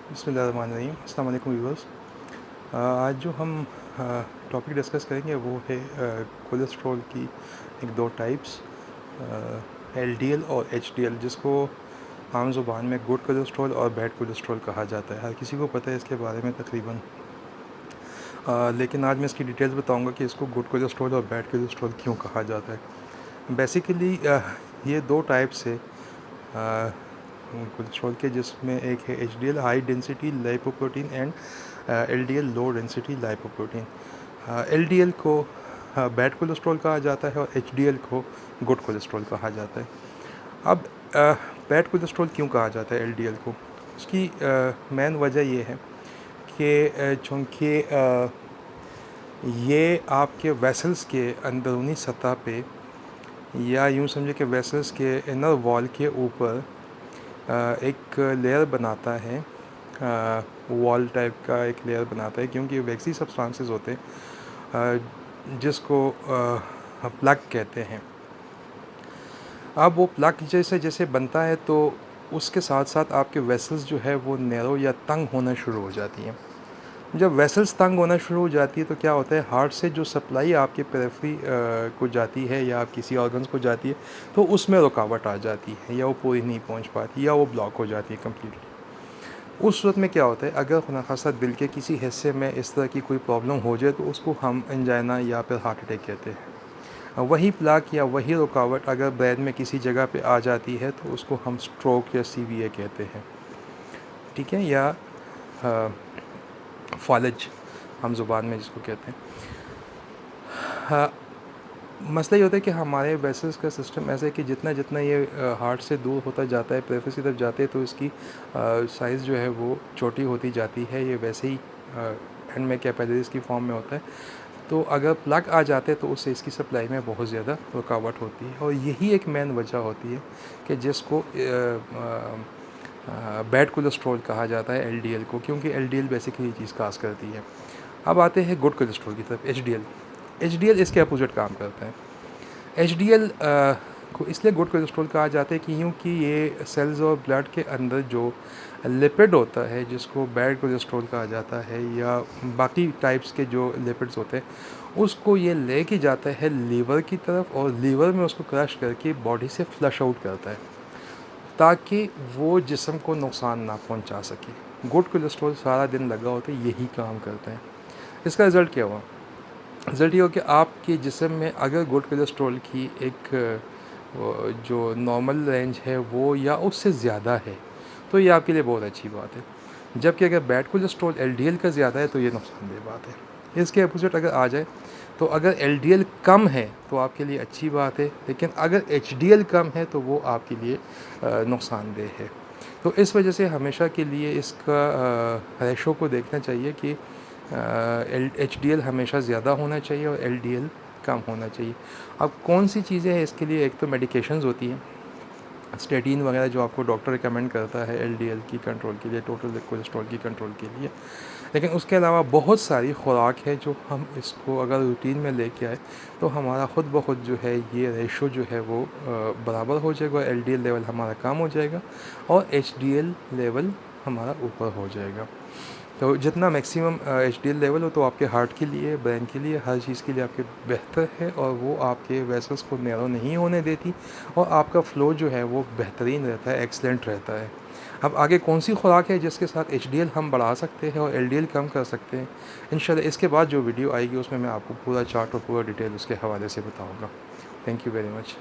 बिस्मिल्लाहिर्रहमानिर्रहीम। अस्सलाम वालेकुम व्यूअर्स। आज जो हम टॉपिक डिस्कस करेंगे वो है कोलेस्ट्रॉल की एक दो टाइप्स, एलडीएल और एचडीएल, जिसको आम ज़ुबान में गुड कोलेस्ट्रॉल और बैड कोलेस्ट्रॉल कहा जाता है। हर किसी को पता है इसके बारे में तकरीबन, लेकिन आज मैं इसकी डिटेल्स बताऊंगा कि इसको गुड कोलेस्ट्रॉल और बैड कोलेस्ट्रॉल क्यों कहा जाता है। बेसिकली ये दो टाइप्स है कोलेस्ट्रॉल के, जिसमें एक है HDL high density lipoprotein and LDL low density lipoprotein. LDL को बैड कोलेस्ट्रॉल कहा जाता है और एचडीएल को गुड कोलेस्ट्रॉल कहा जाता है। अब बैड कोलेस्ट्रॉल क्यों कहा जाता है एलडीएल को? उसकी मेन वजह ये है कि चूँकि ये आपके वेसल्स के अंदरूनी सतह पे, या यूँ समझे कि वेसल्स के इनर वॉल के ऊपर एक लेयर बनाता है, वॉल टाइप का एक लेयर बनाता है, क्योंकि वैक्सी सब्सटेंसेस होते हैं जिसको प्लग कहते हैं। अब वो प्लग जैसे जैसे बनता है तो उसके साथ साथ आपके वेसल्स जो है वो नैरो या तंग होना शुरू हो जाती हैं। जब वेसल्स तंग होना शुरू हो जाती है तो क्या होता है, हार्ट से जो सप्लाई आपके पेरिफेरी को जाती है या आप किसी ऑर्गन्स को जाती है तो उसमें रुकावट आ जाती है, या वो पूरी नहीं पहुंच पाती, या वो ब्लॉक हो जाती है कम्प्लीटली। उस सूरत में क्या होता है, अगर खुदा खासा दिल के किसी हिस्से में इस तरह की कोई प्रॉब्लम हो जाए तो उसको हम एंजाइना या फिर हार्ट अटैक कहते हैं। वही प्लग या वही रुकावट अगर ब्रेन में किसी जगह पे आ जाती है तो उसको हम स्ट्रोक या सीवीए कहते हैं, ठीक है, या फॉलेज हम ज़ुबान में जिसको कहते हैं। मसला ये होता है कि हमारे वेसल्स का सिस्टम ऐसा है कि जितना जितना ये हार्ट से दूर होता जाता है, पेरिफेरी की तरफ जाते हैं, तो इसकी साइज़ जो है वो छोटी होती जाती है। ये वैसे ही एंड में कैपिलरीज़ की फॉर्म में होता है। तो अगर प्लग आ जाते हैं तो उससे इसकी सप्लाई में बहुत ज़्यादा रुकावट होती है, और यही एक मेन वजह होती है कि जिसको बैड कोलेस्ट्रॉल कहा जाता है, एलडीएल को, क्योंकि एलडीएल बेसिकली ये चीज़ काज करती है। अब आते हैं गुड कोलेस्ट्रॉल की तरफ, एचडीएल। एचडीएल इसके अपोजिट काम करता है। एचडीएल को इसलिए गुड कोलेस्ट्रॉल कहा जाता है क्योंकि ये सेल्स और ब्लड के अंदर जो लिपिड होता है, जिसको बैड कोलेस्ट्रॉल कहा जाता है, या बाकी टाइप्स के जो लिपिड्स होते हैं, उसको ये लेके जाता है लीवर की तरफ, और लीवर में उसको क्रश करके बॉडी से फ्लश आउट करता है, ताकि वो जिस्म को नुकसान ना पहुंचा सके। गुड कोलेस्ट्रॉल सारा दिन लगा होता है, यही काम करता है। इसका रिज़ल्ट क्या हुआ? रिज़ल्ट ये हो कि आपके जिस्म में अगर गुड कोलेस्ट्रॉल की एक जो नॉर्मल रेंज है वो या उससे ज़्यादा है तो ये आपके लिए बहुत अच्छी बात है, जबकि अगर बैड कोलेस्ट्रॉल एलडीएल का ज़्यादा है तो ये नुकसानदेह बात है। इसके अपोजिट अगर आ जाए तो अगर एलडीएल कम है तो आपके लिए अच्छी बात है, लेकिन अगर एचडीएल कम है तो वो आपके लिए नुकसानदेह है। तो इस वजह से हमेशा के लिए इसका रेशो को देखना चाहिए कि एचडीएल हमेशा ज़्यादा होना चाहिए और एलडीएल कम होना चाहिए। अब कौन सी चीज़ें हैं इसके लिए? एक तो मेडिकेशंस होती हैं, स्टेटिन वगैरह, जो आपको डॉक्टर रिकमेंड करता है एलडीएल की कंट्रोल के लिए, टोटल कोलेस्ट्रॉल की कंट्रोल के लिए। लेकिन उसके अलावा बहुत सारी खुराक है जो हम इसको अगर रूटीन में लेके आए तो हमारा ख़ुद ब खुद जो है ये रेशो जो है वो बराबर हो जाएगा, एलडीएल लेवल हमारा कम हो जाएगा और एचडीएल लेवल हमारा ऊपर हो जाएगा। तो जितना मैक्सिमम एचडीएल लेवल हो तो आपके हार्ट के लिए, ब्रेन के लिए, हर चीज़ के लिए आपके बेहतर है, और वो आपके वेसल्स को नैरो नहीं होने देती, और आपका फ़्लो जो है वो बेहतरीन रहता है, एक्सलेंट रहता है। अब आगे कौन सी खुराक है जिसके साथ एचडीएल हम बढ़ा सकते हैं और एलडीएल कम कर सकते हैं, इंशाल्लाह इसके बाद जो वीडियो आएगी उसमें मैं आपको पूरा चार्ट और पूरा डिटेल उसके हवाले से बताऊँगा। Thank you very much.